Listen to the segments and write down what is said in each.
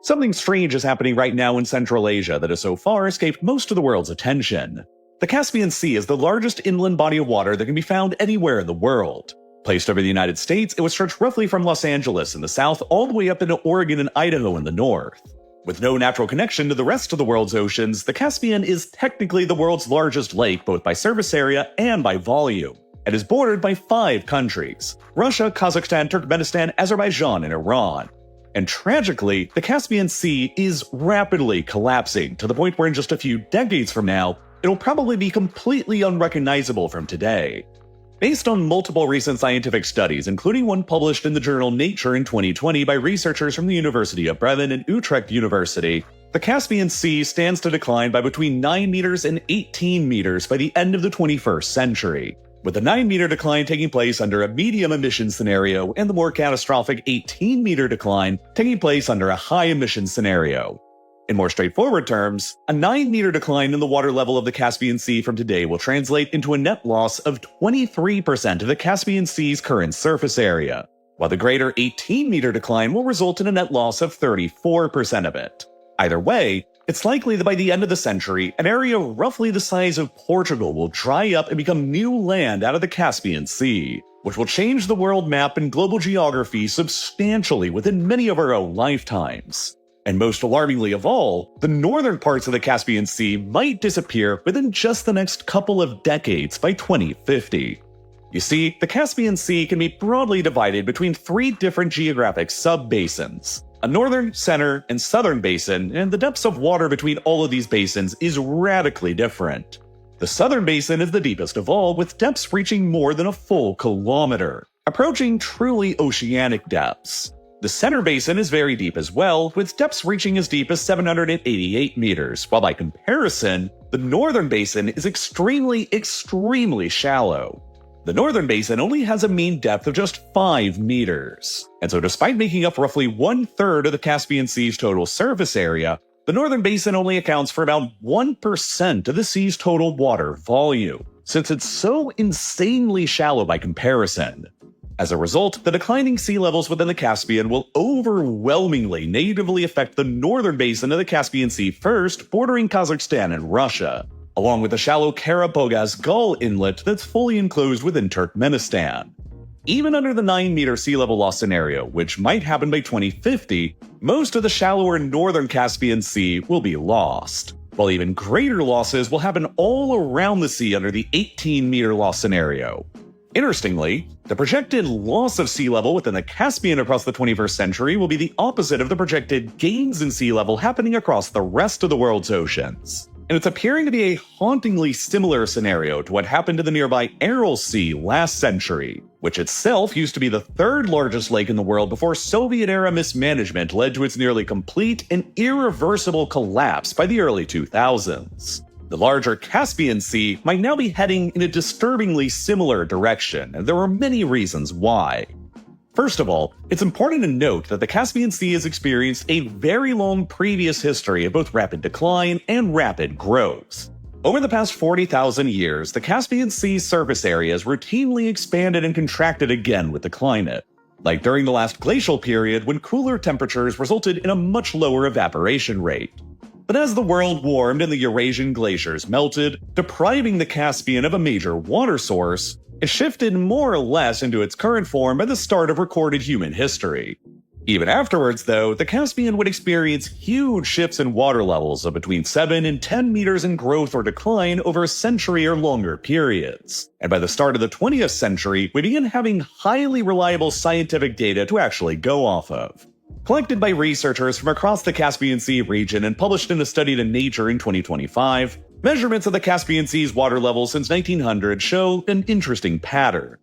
Something strange is happening right now in Central Asia that has so far escaped most of the world's attention. The Caspian Sea is the largest inland body of water that can be found anywhere in the world. Placed over the United States, it would stretch roughly from Los Angeles in the south all the way up into Oregon and Idaho in the north. With no natural connection to the rest of the world's oceans, the Caspian is technically the world's largest lake both by surface area and by volume, and is bordered by 5 countries: Russia, Kazakhstan, Turkmenistan, Azerbaijan, and Iran. And tragically, the Caspian Sea is rapidly collapsing to the point where in just a few decades from now, it'll probably be completely unrecognizable from today. Based on multiple recent scientific studies, including one published in the journal Nature in 2020 by researchers from the University of Bremen and Utrecht University, the Caspian Sea stands to decline by between 9 meters and 18 meters by the end of the 21st century, with the 9-meter decline taking place under a medium emission scenario and the more catastrophic 18-meter decline taking place under a high emission scenario. In more straightforward terms, a 9-meter decline in the water level of the Caspian Sea from today will translate into a net loss of 23% of the Caspian Sea's current surface area, while the greater 18-meter decline will result in a net loss of 34% of it. Either way, it's likely that by the end of the century, an area roughly the size of Portugal will dry up and become new land out of the Caspian Sea, which will change the world map and global geography substantially within many of our own lifetimes. And most alarmingly of all, the northern parts of the Caspian Sea might disappear within just the next couple of decades by 2050. You see, the Caspian Sea can be broadly divided between 3 different geographic sub-basins: a northern, center, and southern basin, and the depths of water between all of these basins is radically different. The southern basin is the deepest of all, with depths reaching more than a full kilometer, approaching truly oceanic depths. The center basin is very deep as well, with depths reaching as deep as 788 meters, while by comparison, the northern basin is extremely shallow. The northern basin only has a mean depth of just 5 meters, and so despite making up roughly 1/3 of the Caspian Sea's total surface area, the northern basin only accounts for about 1% of the sea's total water volume, since it's so insanely shallow by comparison. As a result, the declining sea levels within the Caspian will overwhelmingly negatively affect the northern basin of the Caspian Sea first, bordering Kazakhstan and Russia, along with the shallow Kara-Bogaz Gull Inlet that's fully enclosed within Turkmenistan. Even under the 9-meter sea level loss scenario, which might happen by 2050, most of the shallower northern Caspian Sea will be lost, while even greater losses will happen all around the sea under the 18-meter loss scenario. Interestingly, the projected loss of sea level within the Caspian across the 21st century will be the opposite of the projected gains in sea level happening across the rest of the world's oceans. And it's appearing to be a hauntingly similar scenario to what happened to the nearby Aral Sea last century, which itself used to be the 3rd largest lake in the world before Soviet-era mismanagement led to its nearly complete and irreversible collapse by the early 2000s. The larger Caspian Sea might now be heading in a disturbingly similar direction, and there are many reasons why. First of all, it's important to note that the Caspian Sea has experienced a very long previous history of both rapid decline and rapid growth. Over the past 40,000 years, the Caspian Sea's surface area has routinely expanded and contracted again with the climate, like during the last glacial period when cooler temperatures resulted in a much lower evaporation rate. But as the world warmed and the Eurasian glaciers melted, depriving the Caspian of a major water source, it shifted more or less into its current form at the start of recorded human history. Even afterwards, though, the Caspian would experience huge shifts in water levels of between 7 and 10 meters in growth or decline over a century or longer periods. And by the start of the 20th century, we began having highly reliable scientific data to actually go off of. Collected by researchers from across the Caspian Sea region and published in a study to Nature in 2025, measurements of the Caspian Sea's water level since 1900 show an interesting pattern.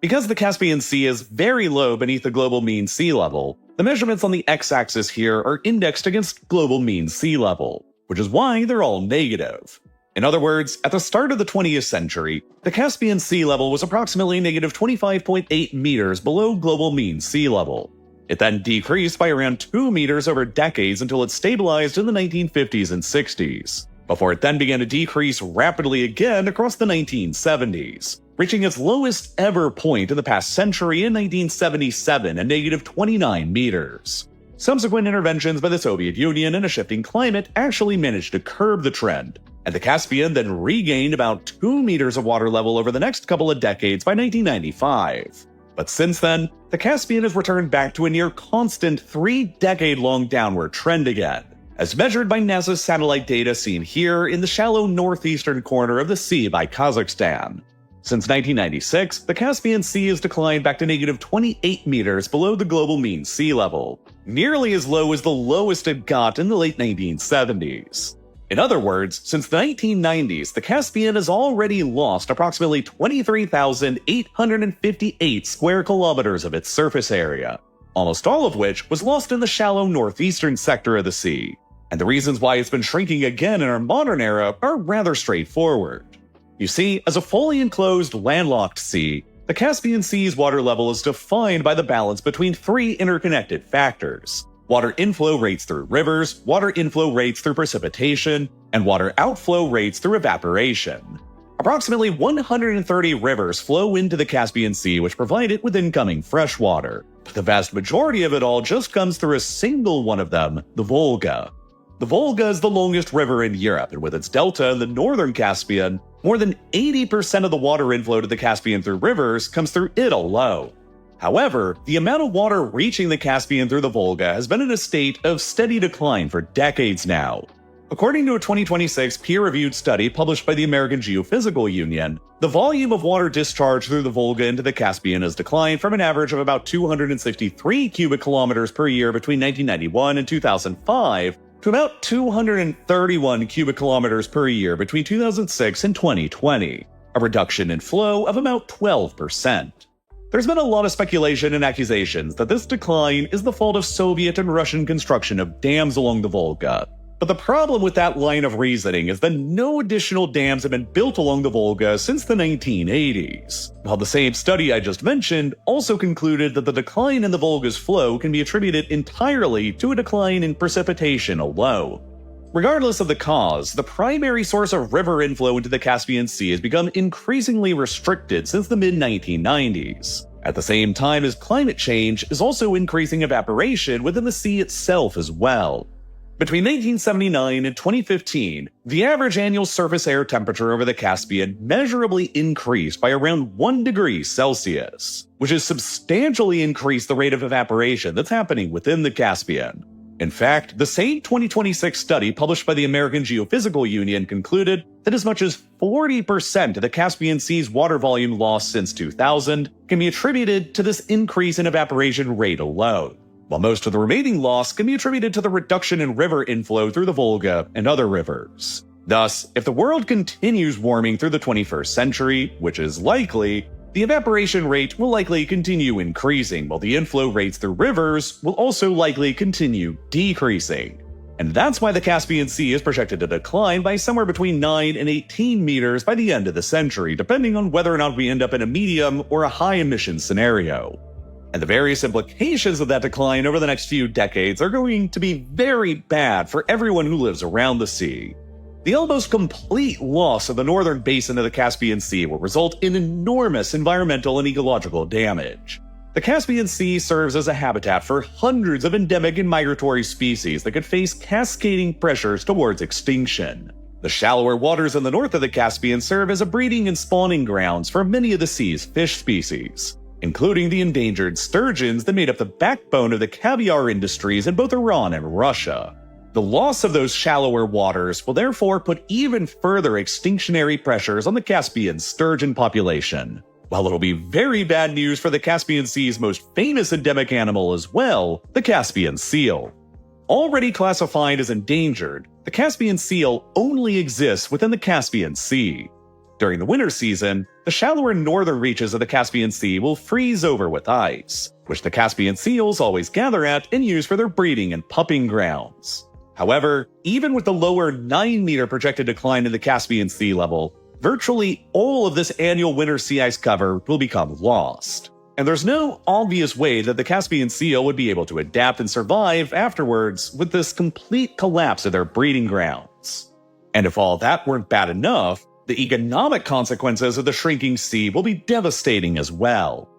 Because the Caspian Sea is very low beneath the global mean sea level, the measurements on the x-axis here are indexed against global mean sea level, which is why they're all negative. In other words, at the start of the 20th century, the Caspian sea level was approximately negative 25.8 meters below global mean sea level. It then decreased by around 2 meters over decades until it stabilized in the 1950s and 60s, before it then began to decrease rapidly again across the 1970s, reaching its lowest ever point in the past century in 1977 at negative 29 meters. Subsequent interventions by the Soviet Union and a shifting climate actually managed to curb the trend, and the Caspian then regained about 2 meters of water level over the next couple of decades by 1995. But since then, the Caspian has returned back to a near constant 3-decade-long downward trend again, as measured by NASA's satellite data seen here in the shallow northeastern corner of the sea by Kazakhstan. Since 1996, the Caspian Sea has declined back to negative 28 meters below the global mean sea level, nearly as low as the lowest it got in the late 1970s. In other words, since the 1990s, the Caspian has already lost approximately 23,858 square kilometers of its surface area, almost all of which was lost in the shallow northeastern sector of the sea. And the reasons why it's been shrinking again in our modern era are rather straightforward. You see, as a fully enclosed, landlocked sea, the Caspian Sea's water level is defined by the balance between 3 interconnected factors: water inflow rates through rivers, water inflow rates through precipitation, and water outflow rates through evaporation. Approximately 130 rivers flow into the Caspian Sea, which provide it with incoming fresh water, but the vast majority of it all just comes through a single one of them, the Volga. The Volga is the longest river in Europe, and with its delta in the northern Caspian, more than 80% of the water inflow to the Caspian through rivers comes through it alone. However, the amount of water reaching the Caspian through the Volga has been in a state of steady decline for decades now. According to a 2026 peer-reviewed study published by the American Geophysical Union, the volume of water discharged through the Volga into the Caspian has declined from an average of about 263 cubic kilometers per year between 1991 and 2005 to about 231 cubic kilometers per year between 2006 and 2020, a reduction in flow of about 12%. There's been a lot of speculation and accusations that this decline is the fault of Soviet and Russian construction of dams along the Volga. But the problem with that line of reasoning is that no additional dams have been built along the Volga since the 1980s. While the same study I just mentioned also concluded that the decline in the Volga's flow can be attributed entirely to a decline in precipitation alone. Regardless of the cause, the primary source of river inflow into the Caspian Sea has become increasingly restricted since the mid-1990s, at the same time as climate change is also increasing evaporation within the sea itself as well. Between 1979 and 2015, the average annual surface air temperature over the Caspian measurably increased by around 1 degree Celsius, which has substantially increased the rate of evaporation that's happening within the Caspian. In fact, the same 2026 study published by the American Geophysical Union concluded that as much as 40% of the Caspian Sea's water volume lost since 2000 can be attributed to this increase in evaporation rate alone, while most of the remaining loss can be attributed to the reduction in river inflow through the Volga and other rivers. Thus, if the world continues warming through the 21st century, which is likely, the evaporation rate will likely continue increasing, while the inflow rates through rivers will also likely continue decreasing. And that's why the Caspian Sea is projected to decline by somewhere between 9 and 18 meters by the end of the century, depending on whether or not we end up in a medium or a high emission scenario. And the various implications of that decline over the next few decades are going to be very bad for everyone who lives around the sea. The almost complete loss of the northern basin of the Caspian Sea will result in enormous environmental and ecological damage. The Caspian Sea serves as a habitat for hundreds of endemic and migratory species that could face cascading pressures towards extinction. The shallower waters in the north of the Caspian serve as a breeding and spawning grounds for many of the sea's fish species, including the endangered sturgeons that made up the backbone of the caviar industries in both Iran and Russia. The loss of those shallower waters will therefore put even further extinctionary pressures on the Caspian sturgeon population. While it'll be very bad news for the Caspian Sea's most famous endemic animal as well, the Caspian seal. Already classified as endangered, the Caspian seal only exists within the Caspian Sea. During the winter season, the shallower northern reaches of the Caspian Sea will freeze over with ice, which the Caspian seals always gather at and use for their breeding and pupping grounds. However, even with the lower 9-meter projected decline in the Caspian sea level, virtually all of this annual winter sea ice cover will become lost. And there's no obvious way that the Caspian seal would be able to adapt and survive afterwards with this complete collapse of their breeding grounds. And if all that weren't bad enough, the economic consequences of the shrinking sea will be devastating as well.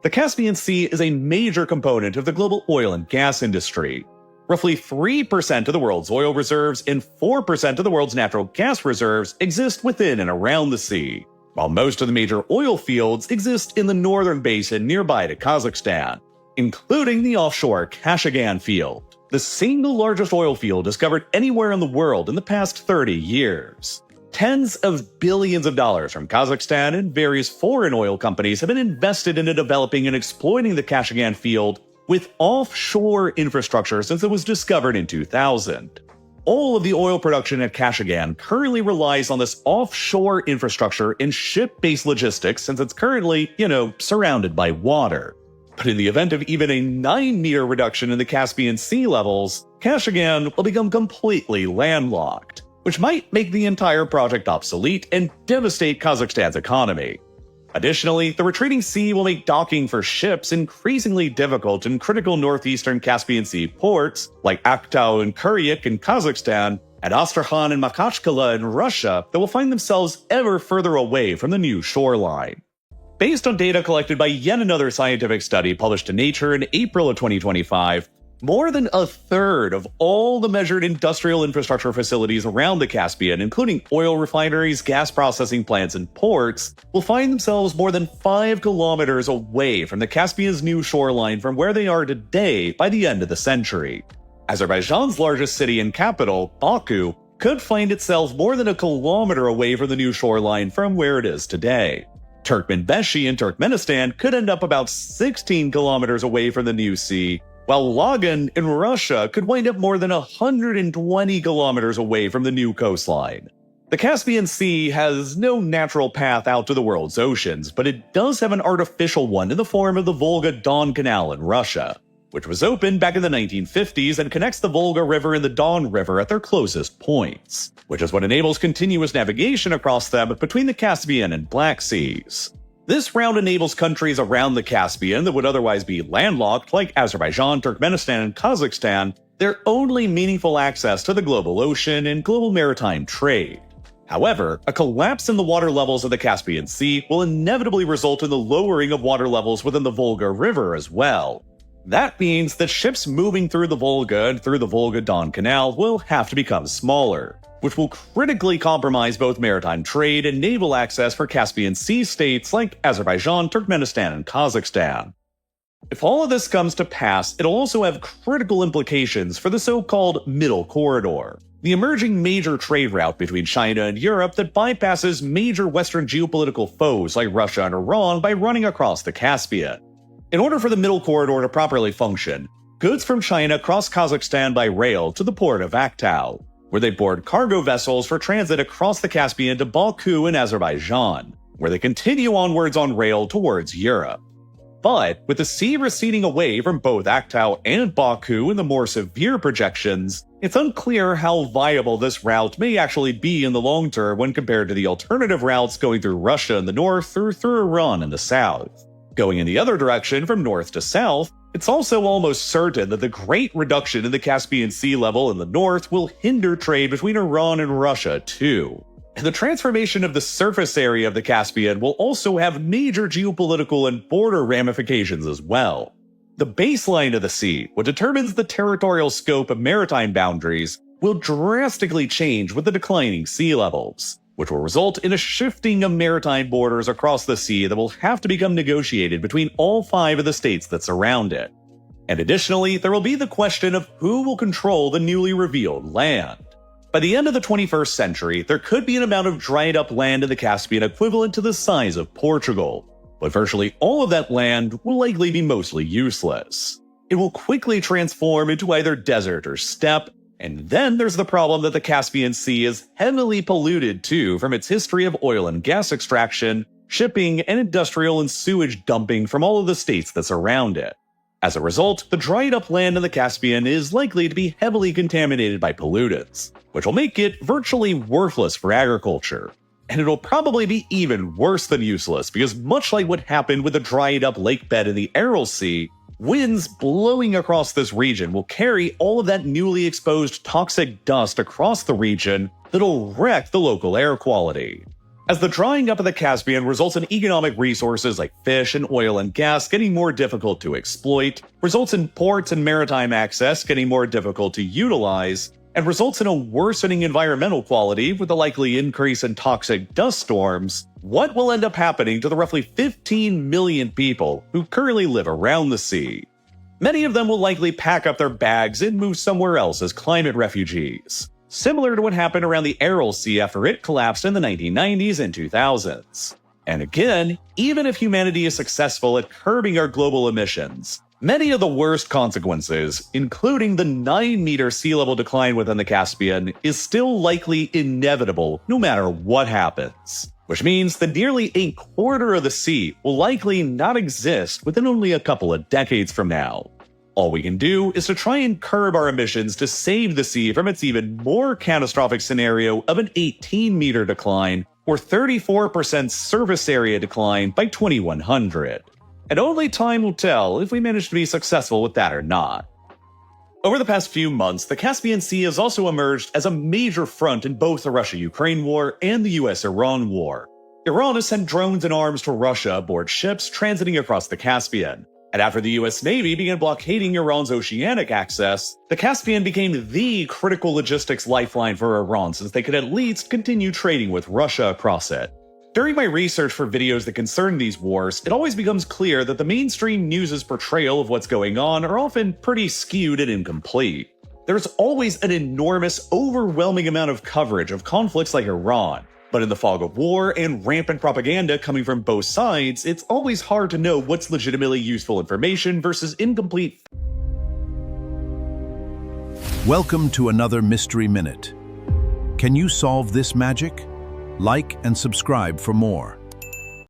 The Caspian Sea is a major component of the global oil and gas industry, Roughly 3% of the world's oil reserves and 4% of the world's natural gas reserves exist within and around the sea, while most of the major oil fields exist in the northern basin nearby to Kazakhstan, including the offshore Kashagan field, the single largest oil field discovered anywhere in the world in the past 30 years. Tens of billions of dollars from Kazakhstan and various foreign oil companies have been invested into developing and exploiting the Kashagan field with offshore infrastructure since it was discovered in 2000. All of the oil production at Kashagan currently relies on this offshore infrastructure and ship-based logistics since it's currently, surrounded by water. But in the event of even a 9-meter reduction in the Caspian Sea levels, Kashagan will become completely landlocked, which might make the entire project obsolete and devastate Kazakhstan's economy. Additionally, the retreating sea will make docking for ships increasingly difficult in critical northeastern Caspian Sea ports like Aktau and Kuryuk in Kazakhstan, and Astrakhan and Makhachkala in Russia that will find themselves ever further away from the new shoreline. Based on data collected by yet another scientific study published in Nature in April of 2025, more than a third of all the measured industrial infrastructure facilities around the Caspian, including oil refineries, gas processing plants, and ports, will find themselves more than 5 kilometers away from the Caspian's new shoreline from where they are today by the end of the century. Azerbaijan's largest city and capital, Baku, could find itself more than a kilometer away from the new shoreline from where it is today. Turkmenbashi in Turkmenistan could end up about 16 kilometers away from the new sea, while Lagan in Russia could wind up more than 120 kilometers away from the new coastline. The Caspian Sea has no natural path out to the world's oceans, but it does have an artificial one in the form of the Volga-Don Canal in Russia, which was opened back in the 1950s and connects the Volga River and the Don River at their closest points, which is what enables continuous navigation across them between the Caspian and Black Seas. This route enables countries around the Caspian that would otherwise be landlocked, like Azerbaijan, Turkmenistan, and Kazakhstan, their only meaningful access to the global ocean and global maritime trade. However, a collapse in the water levels of the Caspian Sea will inevitably result in the lowering of water levels within the Volga River as well. That means that ships moving through the Volga and through the Volga-Don Canal will have to become smaller, which will critically compromise both maritime trade and naval access for Caspian Sea states like Azerbaijan, Turkmenistan, and Kazakhstan. If all of this comes to pass, it'll also have critical implications for the so-called Middle Corridor, the emerging major trade route between China and Europe that bypasses major Western geopolitical foes like Russia and Iran by running across the Caspian. In order for the Middle Corridor to properly function, goods from China cross Kazakhstan by rail to the port of Aktau, where they board cargo vessels for transit across the Caspian to Baku in Azerbaijan, where they continue onwards on rail towards Europe. But with the sea receding away from both Aktau and Baku in the more severe projections, it's unclear how viable this route may actually be in the long term when compared to the alternative routes going through Russia in the north or through Iran in the south. Going in the other direction from north to south, it's also almost certain that the great reduction in the Caspian Sea level in the north will hinder trade between Iran and Russia too. And the transformation of the surface area of the Caspian will also have major geopolitical and border ramifications as well. The baseline of the sea, what determines the territorial scope of maritime boundaries, will drastically change with the declining sea levels, which will result in a shifting of maritime borders across the sea that will have to become negotiated between all 5 of the states that surround it. And additionally, there will be the question of who will control the newly revealed land. By the end of the 21st century, there could be an amount of dried up land in the Caspian equivalent to the size of Portugal, but virtually all of that land will likely be mostly useless. It will quickly transform into either desert or steppe. And then there's the problem that the Caspian Sea is heavily polluted too from its history of oil and gas extraction, shipping, and industrial and sewage dumping from all of the states that surround it. As a result, the dried up land in the Caspian is likely to be heavily contaminated by pollutants, which will make it virtually worthless for agriculture. And it'll probably be even worse than useless because much like what happened with the dried up lake bed in the Aral Sea, winds blowing across this region will carry all of that newly exposed toxic dust across the region that'll wreck the local air quality. As the drying up of the Caspian results in economic resources like fish and oil and gas getting more difficult to exploit, results in ports and maritime access getting more difficult to utilize, and results in a worsening environmental quality with a likely increase in toxic dust storms, what will end up happening to the roughly 15 million people who currently live around the sea? Many of them will likely pack up their bags and move somewhere else as climate refugees, similar to what happened around the Aral Sea after it collapsed in the 1990s and 2000s. And again, even if humanity is successful at curbing our global emissions, many of the worst consequences, including the 9-meter sea level decline within the Caspian, is still likely inevitable no matter what happens. Which means that nearly a quarter of the sea will likely not exist within only a couple of decades from now. All we can do is to try and curb our emissions to save the sea from its even more catastrophic scenario of an 18-meter decline or 34% surface area decline by 2100. And only time will tell if we manage to be successful with that or not. Over the past few months, the Caspian Sea has also emerged as a major front in both the Russia-Ukraine war and the US-Iran war. Iran has sent drones and arms to Russia aboard ships transiting across the Caspian. And after the US Navy began blockading Iran's oceanic access, the Caspian became the critical logistics lifeline for Iran since they could at least continue trading with Russia across it. During my research for videos that concern these wars, it always becomes clear that the mainstream news's portrayal of what's going on are often pretty skewed and incomplete. There's always an enormous, overwhelming amount of coverage of conflicts like Iran, but in the fog of war and rampant propaganda coming from both sides, it's always hard to know what's legitimately useful information versus incomplete. Welcome to another Mystery Minute. Can you solve this magic? Like and subscribe for more.